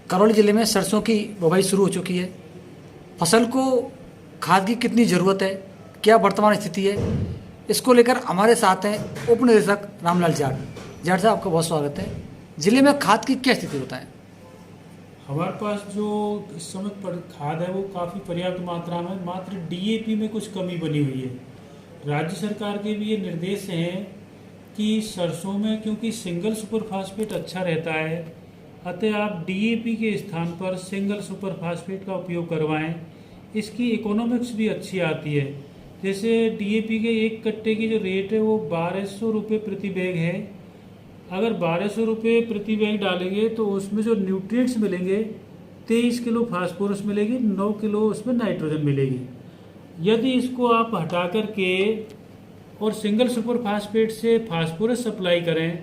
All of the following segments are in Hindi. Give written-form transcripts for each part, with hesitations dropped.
करौली जिले में सरसों की बुवाई शुरू हो चुकी है। फसल को खाद की कितनी ज़रूरत है, क्या वर्तमान स्थिति है, इसको लेकर हमारे साथ हैं उप निदेशक रामलाल जाट। जाट साहब, आपका बहुत स्वागत है। जिले में खाद की क्या स्थिति होता है? हमारे पास जो इस समय पर खाद है वो काफ़ी पर्याप्त मात्रा में, मात्र डीएपी में कुछ कमी बनी हुई है। राज्य सरकार के भी ये निर्देश हैं कि सरसों में क्योंकि सिंगल सुपर फास्फेट अच्छा रहता है, अतः आप डीएपी के स्थान पर सिंगल सुपर फास्फेट का उपयोग करवाएं। इसकी इकोनॉमिक्स भी अच्छी आती है। जैसे डीएपी के एक कट्टे की जो रेट है वो 1200 रुपये प्रति बैग है। अगर 1200 रुपये प्रति बैग डालेंगे तो उसमें जो न्यूट्रिएंट्स मिलेंगे 23 किलो फास्फोरस मिलेगी, 9 किलो उसमें नाइट्रोजन मिलेगी। यदि इसको आप हटा करके और सिंगल सुपर फास्फेट से फास्फोरस सप्लाई करें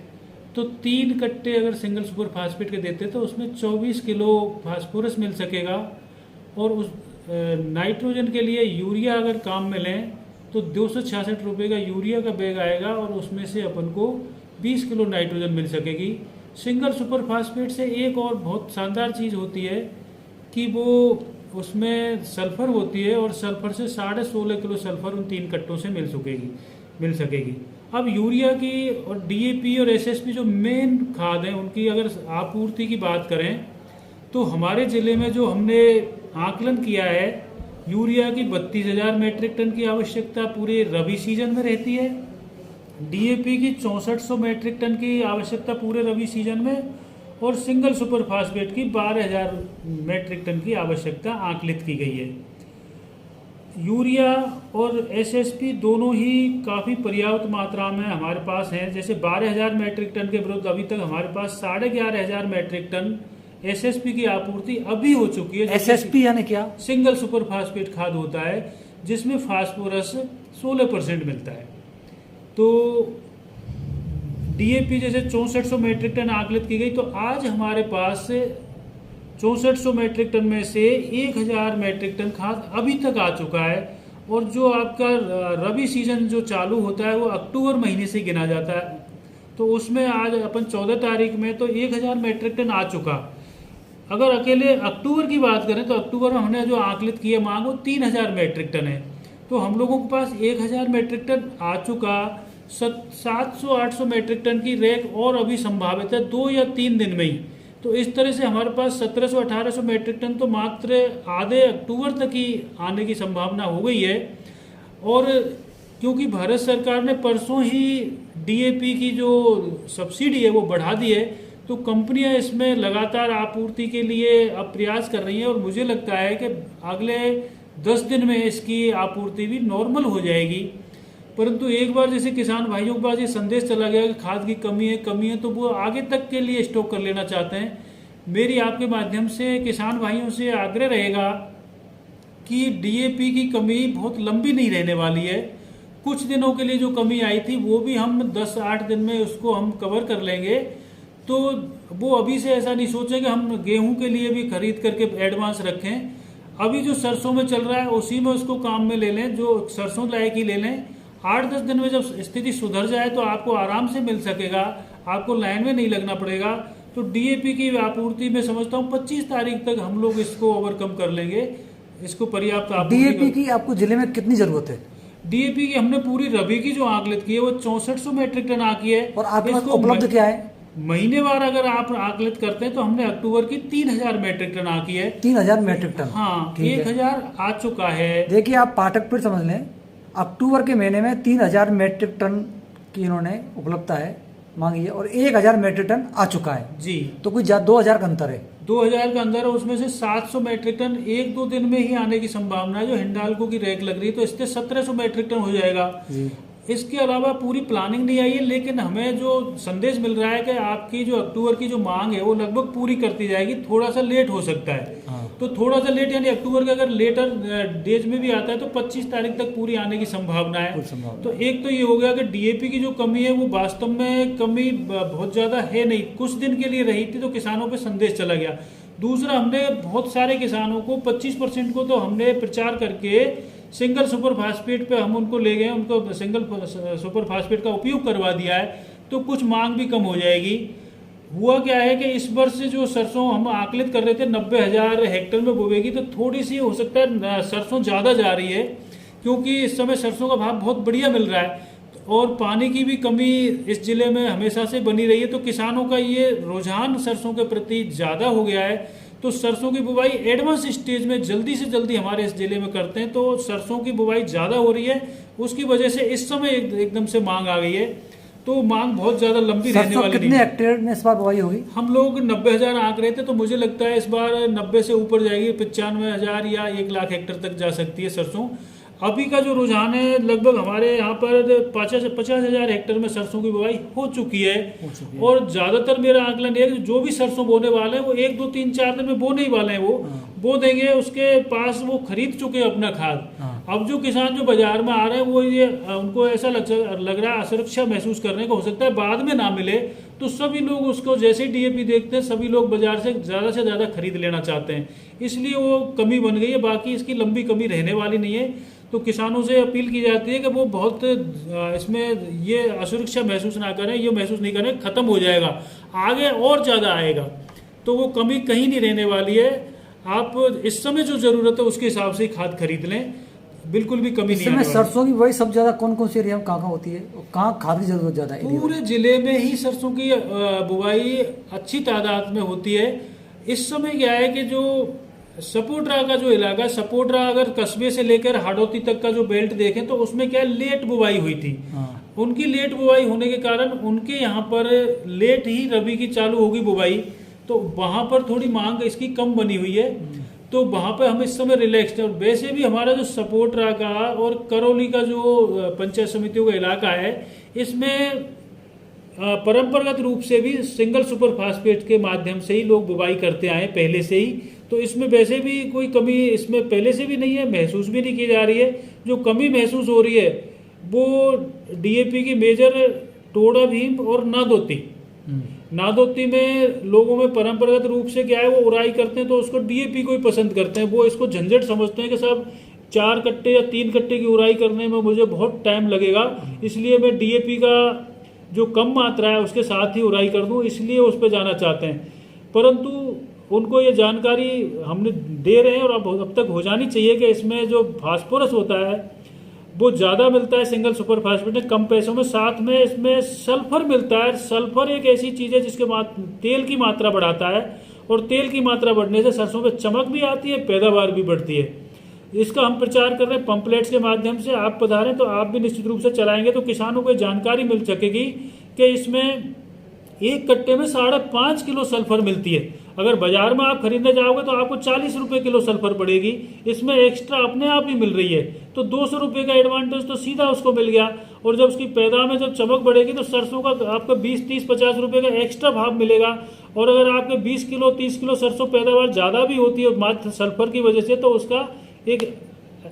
तो 3 कट्टे अगर सिंगल सुपर फास्फेट के देते तो उसमें 24 किलो फास्फोरस मिल सकेगा। और उस नाइट्रोजन के लिए यूरिया अगर काम में लें तो 266 रुपये का यूरिया का बैग आएगा और उसमें से अपन को 20 किलो नाइट्रोजन मिल सकेगी। सिंगल सुपर फास्फेट से एक और बहुत शानदार चीज़ होती है कि वो उसमें सल्फर होती है और सल्फर से 16.5 किलो सल्फर उन 3 कट्टों से मिल सकेगी। अब यूरिया की और डीएपी और एसएसपी जो मेन खाद हैं उनकी अगर आपूर्ति की बात करें तो हमारे ज़िले में जो हमने आकलन किया है, यूरिया की 32,000 मैट्रिक टन की आवश्यकता पूरे रबी सीजन में रहती है। डीएपी की 6400 मैट्रिक टन की आवश्यकता पूरे रबी सीजन में और सिंगल सुपर फास्फेट की 12,000 मैट्रिक टन की आवश्यकता आकलित की गई है। यूरिया और एसएसपी दोनों ही काफ़ी पर्याप्त मात्रा में हमारे पास हैं। जैसे 12,000 मैट्रिक टन के विरुद्ध अभी तक हमारे पास 11,500 मैट्रिक टन एसएसपी की आपूर्ति अभी हो चुकी है। एसएसपी यानी क्या? सिंगल सुपर फास्फेट खाद होता है जिसमें फास्फोरस 16% मिलता है। तो डीएपी जैसे 6400 मैट्रिक टन आकलित की गई, तो आज हमारे पास 6400 मैट्रिक टन में से 1000 मैट्रिक टन खाद अभी तक आ चुका है। और जो आपका रबी सीजन जो चालू होता है वो अक्टूबर महीने से गिना जाता है, तो उसमें आज अपन 14 तारीख में तो 1000 मैट्रिक टन आ चुका। अगर अकेले अक्टूबर की बात करें तो अक्टूबर में हमने जो आकलित किए मांग वो 3000 मैट्रिक टन है। तो हम लोगों के पास 1000 मैट्रिक टन आ चुका। 700-800 मैट्रिक टन की रैक और अभी संभावित है 2 या 3 दिन में ही। तो इस तरह से हमारे पास 1700-1800 मैट्रिक टन तो मात्र आधे अक्टूबर तक ही आने की संभावना हो गई है। और क्योंकि भारत सरकार ने परसों ही डीएपी की जो सब्सिडी है वो बढ़ा दी है, तो कंपनियां इसमें लगातार आपूर्ति के लिए अब प्रयास कर रही हैं और मुझे लगता है कि अगले 10 दिन में इसकी आपूर्ति भी नॉर्मल हो जाएगी। परंतु एक बार जैसे किसान भाइयों के पास ये संदेश चला गया कि खाद की कमी है, तो वो आगे तक के लिए स्टॉक कर लेना चाहते हैं। मेरी आपके माध्यम से किसान भाइयों से आग्रह रहेगा कि डीएपी की कमी बहुत लंबी नहीं रहने वाली है। कुछ दिनों के लिए जो कमी आई थी वो भी हम 10-8 दिन में उसको हम कवर कर लेंगे। तो वो अभी से ऐसा नहीं सोचें कि हम गेहूं के लिए भी खरीद करके एडवांस रखें। अभी जो सरसों में चल रहा है उसी में उसको काम में ले लें, जो सरसों लायक ही ले लें। 8-10 दिन में जब स्थिति सुधर जाए तो आपको आराम से मिल सकेगा, आपको लाइन में नहीं लगना पड़ेगा। तो डीएपी की आपूर्ति में समझता हूँ 25 तारीख तक हम लोग इसको ओवरकम कर लेंगे। इसको पर्याप्त डीएपी की आपको जिले में कितनी जरूरत है? डीएपी की हमने पूरी रबी की जो आकलित की है वो 6400 मैट्रिक टन आकी है। और आपके पास उपलब्ध क्या है? महीनेवार अगर आप आकलित करते हैं तो हमने अक्टूबर की 3000 मैट्रिक टन आकी है। 3000 मैट्रिक टन? हाँ, 1000 आ चुका है। देखिए, आप पाठक फिर समझ लें, अक्टूबर के महीने में 3000 मैट्रिक टन की इन्होंने उपलब्धता है मांगी है और 1000 मैट्रिक टन आ चुका है जी। तो कोई 2000 का अंतर है। 2000 का अंदर है, उसमें से 700 मैट्रिक टन 1-2 दिन में ही आने की संभावना है। जो हिंडाल्को की रैक लग रही है तो इससे 1700 मैट्रिक टन हो जाएगा जी। इसके अलावा पूरी प्लानिंग नहीं आई है, लेकिन हमें जो संदेश मिल रहा है कि आपकी जो अक्टूबर की जो मांग है वो लगभग पूरी करती जाएगी। थोड़ा सा लेट हो सकता है। हाँ। तो थोड़ा सा लेट यानी अक्टूबर का अगर लेटर डेज में भी आता है तो 25 तारीख तक पूरी आने की संभावना है। तो एक तो ये हो गया कि डीएपी की जो कमी है वो वास्तव में कमी बहुत ज्यादा है नहीं, कुछ दिन के लिए रही थी तो किसानों पर संदेश चला गया। दूसरा, हमने बहुत सारे किसानों को 25% को तो हमने प्रचार करके सिंगल सुपर फास्फेट पे हम उनको ले गए, उनको सिंगल सुपर फास्फेट का उपयोग करवा दिया है, तो कुछ मांग भी कम हो जाएगी। हुआ क्या है कि इस वर्ष जो सरसों हम आकलित कर रहे थे 90,000 हेक्टेयर में बोएगी, तो थोड़ी सी हो सकता है सरसों ज़्यादा जा रही है, क्योंकि इस समय सरसों का भाव बहुत बढ़िया मिल रहा है और पानी की भी कमी इस जिले में हमेशा से बनी रही है। तो किसानों का ये रुझान सरसों के प्रति ज़्यादा हो गया है। तो सरसों की बुवाई एडवांस स्टेज में जल्दी से जल्दी हमारे इस जिले में करते हैं, तो सरसों की बुवाई ज़्यादा हो रही है। उसकी वजह से इस समय एकदम से मांग आ गई है, तो मांग बहुत ज़्यादा लंबी रहने वाली नहीं। कितने हेक्टेयर में इस बार बुवाई होगी? हम लोग 90,000 आंक रहे थे, तो मुझे लगता है इस बार 90 से ऊपर जाएगी, 95,000 या 1,00,000 हेक्टेयर तक जा सकती है सरसों। अभी का जो रुझान है लगभग हमारे यहाँ पर 50,000 हेक्टेयर में सरसों की बुवाई हो चुकी है। और ज़्यादातर मेरा आकलन ये है कि जो भी सरसों बोने वाले हैं वो 1, 2, 3, 4 दिन में बोने ही वाले हैं, वो बो देंगे, उसके पास वो खरीद चुके हैं अपना खाद। अब जो किसान जो बाजार में आ रहे हैं वो ये उनको ऐसा लग रहा है, असुरक्षा महसूस करने का, हो सकता है बाद में ना मिले, तो सभी लोग उसको जैसे ही डीएपी देखते हैं सभी लोग बाजार से ज़्यादा खरीद लेना चाहते हैं, इसलिए वो कमी बन गई है। बाकी इसकी लंबी कमी रहने वाली नहीं है। तो किसानों से अपील की जाती है कि वो बहुत इसमें ये असुरक्षा महसूस ना करें, ये महसूस नहीं करें खत्म हो जाएगा, आगे और ज़्यादा आएगा, तो वो कमी कहीं नहीं रहने वाली है। आप इस समय जो ज़रूरत है उसके हिसाब से खाद खरीद लें, बिल्कुल भी कमी नहीं है। सरसों की बुवाई सब ज़्यादा कौन कौन सी एरिया में कहाँ होती है, कहाँ खाद की जरूरत ज़्यादा है? पूरे जिले में ही सरसों की बुवाई अच्छी तादाद में होती है। इस समय क्या है कि जो सपोड्रा का जो इलाका, सपोड्रा अगर कस्बे से लेकर हाड़ौती तक का जो बेल्ट देखें तो उसमें क्या लेट बुवाई हुई थी। उनकी लेट बुवाई होने के कारण उनके यहाँ पर लेट ही रबी की चालू होगी बुवाई, तो वहाँ पर थोड़ी मांग इसकी कम बनी हुई है, तो वहाँ पर हम इस समय रिलैक्स हैं। और वैसे भी हमारा जो सपोड्रा का और करौली का जो पंचायत समितियों का इलाका है, इसमें परंपरागत रूप से भी सिंगल सुपर फास्फेट के माध्यम से ही लोग बुवाई करते आए पहले से ही, तो इसमें वैसे भी कोई कमी इसमें पहले से भी नहीं है, महसूस भी नहीं की जा रही है। जो कमी महसूस हो रही है वो डीएपी की मेजर टोड़ा भीम और नादोती में लोगों में परंपरागत रूप से क्या है, वो उड़ाई करते हैं तो उसको डीएपी को ही पसंद करते हैं। वो इसको झंझट समझते हैं कि साहब 4 कट्टे या 3 कट्टे की उड़ाई करने में मुझे बहुत टाइम लगेगा, इसलिए मैं डीएपी का जो कम मात्रा है उसके साथ ही उड़ाई कर दूं, इसलिए उस पर जाना चाहते हैं। परंतु उनको ये जानकारी हमने दे रहे हैं और अब तक हो जानी चाहिए कि इसमें जो फास्फोरस होता है वो ज़्यादा मिलता है सिंगल सुपर फास्फेट में कम पैसों में, साथ में इसमें सल्फर मिलता है। सल्फर एक ऐसी चीज़ है जिसके तेल की मात्रा बढ़ाता है, और तेल की मात्रा बढ़ने से सरसों पर चमक भी आती है, पैदावार भी बढ़ती है। इसका हम प्रचार कर रहे हैं पंपलेट्स के माध्यम से। आप पधारें तो आप भी निश्चित रूप से चलाएंगे तो किसानों को जानकारी मिल सकेगी कि इसमें 1 कट्टे में 5.5 किलो सल्फर मिलती है। अगर बाजार में आप खरीदने जाओगे तो आपको 40 रुपये किलो सल्फर पड़ेगी, इसमें एक्स्ट्रा अपने आप ही मिल रही है, तो 200 रुपये का एडवांटेज तो सीधा उसको मिल गया। और जब उसकी पैदावार में जब चमक बढ़ेगी तो सरसों का आपको 20, 30, 50 रुपये का एक्स्ट्रा भाव मिलेगा। और अगर आपके 20 किलो 30 किलो सरसों पैदावार ज़्यादा भी होती है मात्र सल्फर की वजह से, तो उसका एक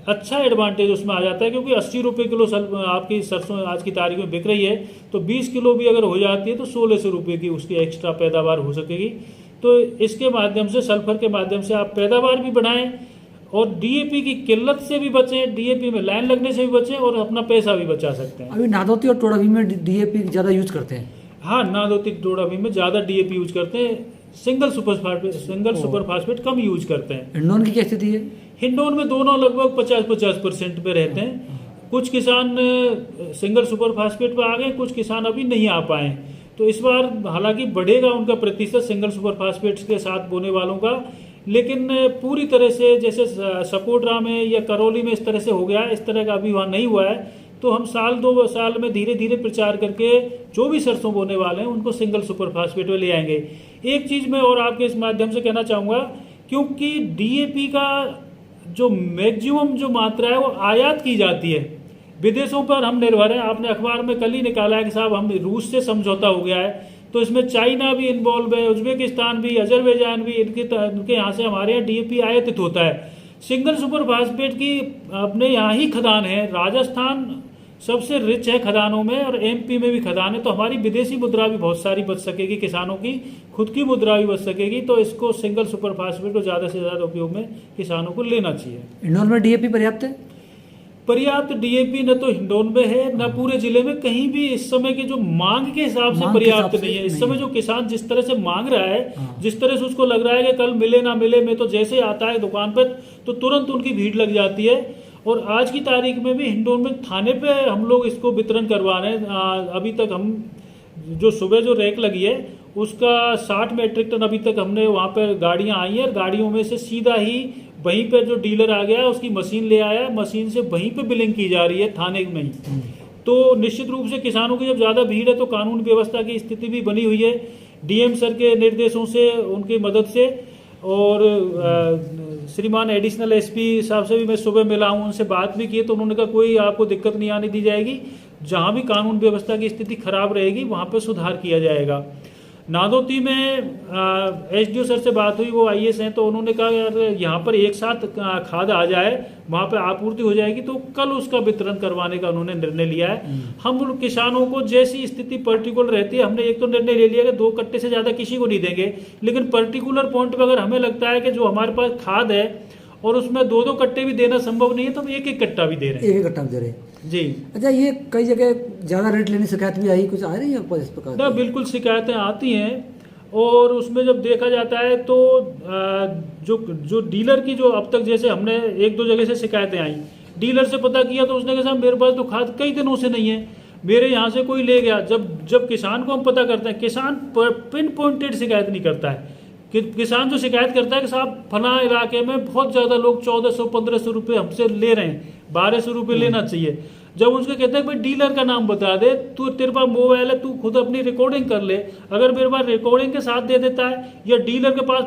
अच्छा एडवांटेज उसमें आ जाता है, क्योंकि 80 रुपये किलो आपकी सरसों आज की तारीख में बिक रही है, तो 20 किलो भी अगर हो जाती है तो 1600 रुपये की उसकी एक्स्ट्रा पैदावार हो सकेगी। तो इसके माध्यम से, सल्फर के माध्यम से आप पैदावार भी बढ़ाएं और डीएपी की किल्लत से भी बचें, डीएपी में लाइन लगने से भी बचें और अपना पैसा भी बचा सकते हैं। अभी नादौती और टोड़ाभी में डीएपी ज़्यादा यूज करते हैं। हाँ, नादौती टोड़ाभी में ज़्यादा डीएपी यूज करते हैं, सिंगल सुपर फास्फेट कम यूज करते हैं। हिंडोन की क्या स्थिति है? हिंडोन में दोनों लगभग 50-50% पे रहते हैं। कुछ किसान सिंगल सुपर फास्फेट पे आ गए, कुछ किसान अभी नहीं आ पाए। तो इस बार हालांकि बढ़ेगा उनका प्रतिशत सिंगल सुपर फास्फेट के साथ बोने वालों का, लेकिन पूरी तरह से जैसे सपोड्रा में या करौली में इस तरह से हो गया, इस तरह का अभी वहाँ नहीं हुआ है। तो हम 1-2 साल में धीरे धीरे प्रचार करके जो भी सरसों बोने वाले हैं उनको सिंगल सुपर फास्फेट में ले आएंगे। एक चीज़ मैं और आपके इस माध्यम से कहना चाहूँगा, क्योंकि डीएपी का जो मैक्सिमम जो मात्रा है वो आयात की जाती है, विदेशों पर हम निर्भर हैं। आपने अखबार में कल ही निकाला है कि साहब हम रूस से समझौता हो गया है, तो इसमें चाइना भी इन्वॉल्व है, उज्बेकिस्तान भी, अजरबैजान भी, इनके यहाँ से हमारे यहाँ डीएपी आयातित होता है। सिंगल सुपर फास्फेट की अपने यहाँ ही खदान है, राजस्थान सबसे रिच है खदानों में और एमपी में भी खदान है, तो हमारी विदेशी मुद्रा भी बहुत सारी बच सकेगी, किसानों की खुद की मुद्रा भी बच सकेगी। तो इसको सिंगल सुपर फास्फेट को ज़्यादा से ज़्यादा उपयोग में किसानों को लेना चाहिए। हिंडोन में डीएपी पर्याप्त है? पर्याप्त डीएपी न तो हिंडौन में है न पूरे जिले में कहीं भी इस समय की जो मांग के हिसाब से मांग के पर्याप्त हिसाब से नहीं है। इस नहीं समय है। जो किसान जिस तरह से मांग रहा है, हाँ। जिस तरह से उसको लग रहा है कि कल मिले ना मिले, मैं तो जैसे ही आता है दुकान पर तो तुरंत उनकी भीड़ लग जाती है। और आज की तारीख में भी हिंडौन में थाने पे हम लोग इसको वितरण करवा रहे हैं। अभी तक हम जो सुबह जो रैक लगी है उसका 60 मैट्रिक टन अभी तक हमने वहाँ पर गाड़ियाँ आई हैं, और गाड़ियों में से सीधा ही वहीं पर जो डीलर आ गया है उसकी मशीन ले आया है, मशीन से वहीं पे बिलिंग की जा रही है थाने में ही। तो निश्चित रूप से किसानों की जब ज़्यादा भीड़ है तो कानून व्यवस्था की स्थिति भी बनी हुई है। डीएम सर के निर्देशों से, उनकी मदद से, और श्रीमान एडिशनल एसपी साहब से भी मैं सुबह मिला हूँ, उनसे बात भी की तो उन्होंने कहा कोई आपको दिक्कत नहीं आने दी जाएगी, जहाँ भी कानून व्यवस्था की स्थिति खराब रहेगी वहाँ पर सुधार किया जाएगा। नादौती में एसडीओ सर से बात हुई, वो आईएएस हैं, तो उन्होंने कहा यार यहाँ पर एक साथ खाद आ जाए, वहाँ पे आपूर्ति हो जाएगी, तो कल उसका वितरण करवाने का उन्होंने निर्णय लिया है। हम उन किसानों को जैसी स्थिति पर्टिकुलर रहती है, हमने एक तो निर्णय ले लिया कि 2 कट्टे से ज़्यादा किसी को नहीं देंगे, लेकिन पर्टिकुलर पॉइंट पर अगर हमें लगता है कि जो हमारे पास खाद है और उसमें 2-2 कट्टे भी देना संभव नहीं है तो हम 1-1 कट्टा भी दे रहे हैं। 1-1 कट्टा दे रहे हैं जी। अच्छा, ये कई जगह ज़्यादा रेट लेने शिकायत भी आई, कुछ आ रही है इस प्रकार ना, बिल्कुल शिकायतें आती हैं, और उसमें जब देखा जाता है तो जो डीलर की जो अब तक, जैसे हमने 1-2 जगह से शिकायतें आई, डीलर से पता किया तो उसने कहा साहब मेरे पास तो खाद कई दिनों से नहीं है, मेरे यहाँ से कोई ले गया। जब किसान को हम पता करते हैं, किसान पिन पॉइंटेड शिकायत नहीं करता है कि किसान जो शिकायत करता है कि साहब फला इलाके में बहुत ज़्यादा लोग 1400-1500 रुपये हमसे ले रहे हैं, 1200 रुपये लेना चाहिए। जब उनसे कहते हैं भाई डीलर का नाम बता दे, तू तेरे पास मोबाइल है, तू खुद अपनी रिकॉर्डिंग कर ले, अगर मेरे पास रिकॉर्डिंग के साथ दे देता है या डीलर के पास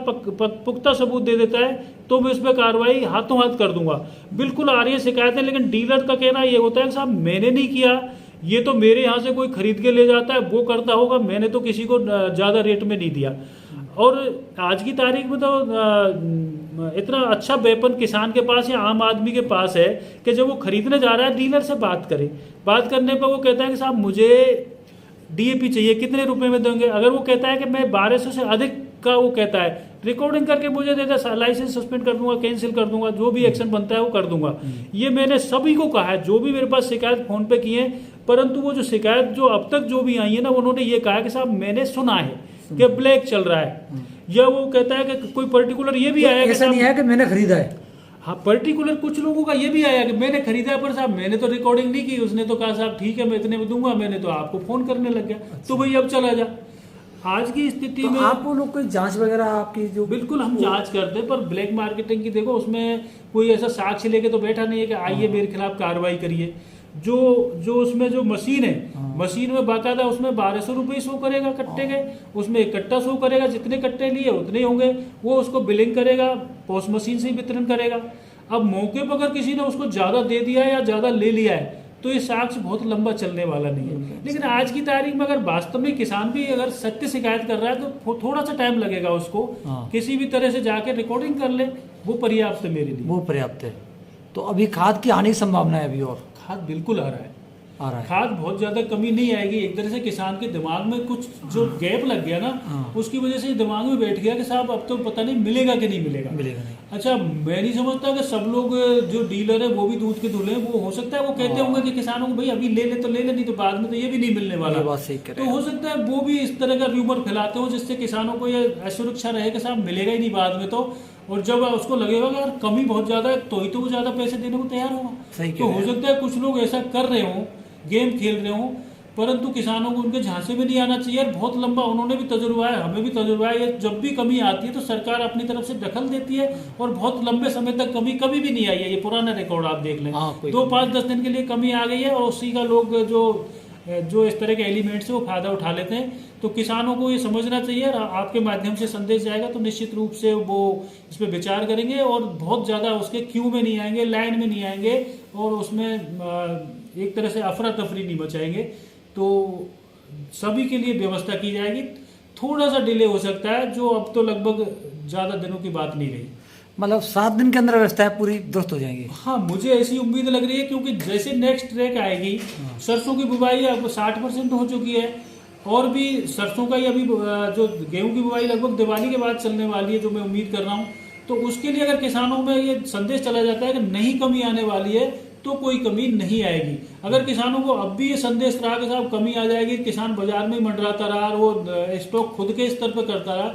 पुख्ता सबूत दे देता है तो मैं इस पर कार्रवाई हाथों हाथ कर दूंगा। बिल्कुल आ रही है शिकायतें, लेकिन डीलर का कहना ये होता है कि साहब मैंने नहीं किया, ये तो मेरे यहाँ से कोई खरीद के ले जाता है, वो करता होगा, मैंने तो किसी को ज़्यादा रेट में नहीं दिया। और आज की तारीख में तो इतना अच्छा वेपन किसान के पास या आम आदमी के पास है कि जब वो खरीदने जा रहा है डीलर से बात करे, बात करने पर वो कहता है कि साहब मुझे डीएपी चाहिए, कितने रुपए में देंगे। अगर वो कहता है कि मैं 1200 से अधिक का, वो कहता है रिकॉर्डिंग करके मुझे दे दे, लाइसेंस सस्पेंड कर दूंगा, कैंसिल कर दूंगा, जो भी एक्शन बनता है वो कर दूंगा। ये मैंने सभी को कहा है, जो भी मेरे पास शिकायत फोन पे की है, परंतु वो जो शिकायत जो अब तक जो भी आई है ना, उन्होंने ये कहा कि साहब मैंने सुना है कि ब्लैक चल रहा है, या वो कहता है कि कोई पर्टिकुलर ये भी आया कि ऐसा नहीं है कि मैंने खरीदा है। हाँ, पर्टिकुलर कुछ लोगों का ये भी आया कि मैंने खरीदा है, पर साहब मैंने तो रिकॉर्डिंग नहीं की, उसने तो कहा साहब ठीक है मैं इतने में दूंगा, मैंने तो आपको फोन करने लग गया। तो भाई अब चला जा। आज की स्थिति तो में आप लोग कोई जांच वगैरह आपकी जो, बिल्कुल हम जांच करते हैं, पर ब्लैक मार्केटिंग की देखो उसमें कोई ऐसा साक्ष्य लेके तो बैठा नहीं है कि आइए मेरे खिलाफ कार्रवाई करिए। जो उसमें जो मशीन है, मशीन में बाकायदा उसमें 1200 रुपये शो करेगा कट्टे के, उसमें एक कट्टा शो करेगा, जितने कट्टे लिए उतने ही होंगे, वो उसको बिलिंग करेगा, पोस्ट मशीन से ही वितरण करेगा। अब मौके पर अगर किसी ने उसको ज्यादा दे दिया है या ज्यादा ले लिया है तो ये साक्ष्य बहुत लंबा चलने वाला नहीं है। लेकिन आज की तारीख में अगर वास्तव में किसान भी अगर सत्य शिकायत कर रहा है तो थोड़ा सा टाइम लगेगा उसको, किसी भी तरह से जाके रिकॉर्डिंग कर ले, वो पर्याप्त है मेरे लिए, वो पर्याप्त है। तो अभी खाद की आने की संभावना है अभी, और खाद बिल्कुल आ रहा है, आ रहा है, खाद बहुत ज्यादा कमी नहीं आएगी। एक तरह से किसान के दिमाग में कुछ जो गैप लग गया ना, उसकी वजह से दिमाग में बैठ गया कि साहब अब तो पता नहीं मिलेगा कि नहीं मिलेगा। नहीं। अच्छा, मैं नहीं समझता कि सब लोग जो डीलर है वो भी दूध के धुले, वो हो सकता है वो कहते होंगे कि किसानों को भाई अभी ले ले तो ले ले, नहीं तो बाद में तो ये भी नहीं मिलने वाला। बात सही कर रहे तो हैं। हो सकता है वो भी इस तरह का र्यूमर फैलाते हो जिससे किसानों को ये असुरक्षा रहे कि साहब मिलेगा ही नहीं बाद में तो, और जब उसको लगेगा कि यार कमी बहुत ज्यादा है तो ही तो वो ज्यादा पैसे देने को तैयार होगा। तो हो सकता है कुछ लोग ऐसा कर रहे हो, गेम खेल रहे हो, परंतु किसानों को उनके झांसे में नहीं आना चाहिए। और बहुत लंबा उन्होंने भी तजुर्बा है, हमें भी तजुर्बा है, ये जब भी कमी आती है तो सरकार अपनी तरफ से दखल देती है, और बहुत लंबे समय तक कमी कभी भी नहीं आई है। ये पुराना रिकॉर्ड आप देख लें, 2-5-10 दिन के लिए कमी आ गई है और उसी का लोग जो इस तरह के एलिमेंट्स है वो फायदा उठा लेते हैं। तो किसानों को ये समझना चाहिए, और आपके माध्यम से संदेश जाएगा तो निश्चित रूप से वो इस पर विचार करेंगे और बहुत ज़्यादा उसके क्यू में नहीं आएंगे, लाइन में नहीं आएंगे, और उसमें एक तरह से अफरा तफरी नहीं मचाएंगे। तो सभी के लिए व्यवस्था की जाएगी। थोड़ा सा डिले हो सकता है, जो अब तो लगभग ज़्यादा दिनों की बात नहीं रही, मतलब 7 दिन के अंदर व्यवस्था पूरी दुरुस्त हो जाएगी। हाँ, मुझे ऐसी उम्मीद लग रही है, क्योंकि जैसे नेक्स्ट ट्रैक आएगी, सरसों की बुवाई अब 60% हो चुकी है, और भी सरसों का ही अभी जो गेहूं की बुवाई लगभग दिवाली के बाद चलने वाली है, जो मैं उम्मीद कर रहा हूँ। तो उसके लिए अगर किसानों में ये संदेश चला जाता है कि नहीं कमी आने वाली है, तो कोई कमी नहीं आएगी। अगर किसानों को अब भी ये संदेश रहा कि साहब कमी आ जाएगी, किसान बाजार में मंडराता रहा और वो स्टॉक खुद के स्तर पर करता रहा,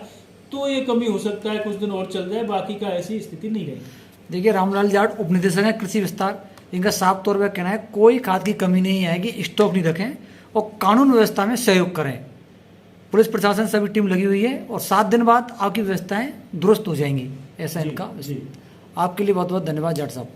तो ये कमी हो सकता है कुछ दिन और चल जाए, बाकी का ऐसी स्थिति नहीं रहेगी। देखिए, रामलाल जाट उप निदेशक हैं कृषि विस्तार, इनका साफ तौर पर कहना है कोई खाद की कमी नहीं आएगी, स्टॉक नहीं रखें और कानून व्यवस्था में सहयोग करें। पुलिस प्रशासन सभी टीम लगी हुई है और 7 दिन बाद आपकी व्यवस्थाएं दुरुस्त हो जाएंगी, ऐसा इनका। जी। आपके लिए बहुत बहुत धन्यवाद जाट साहब।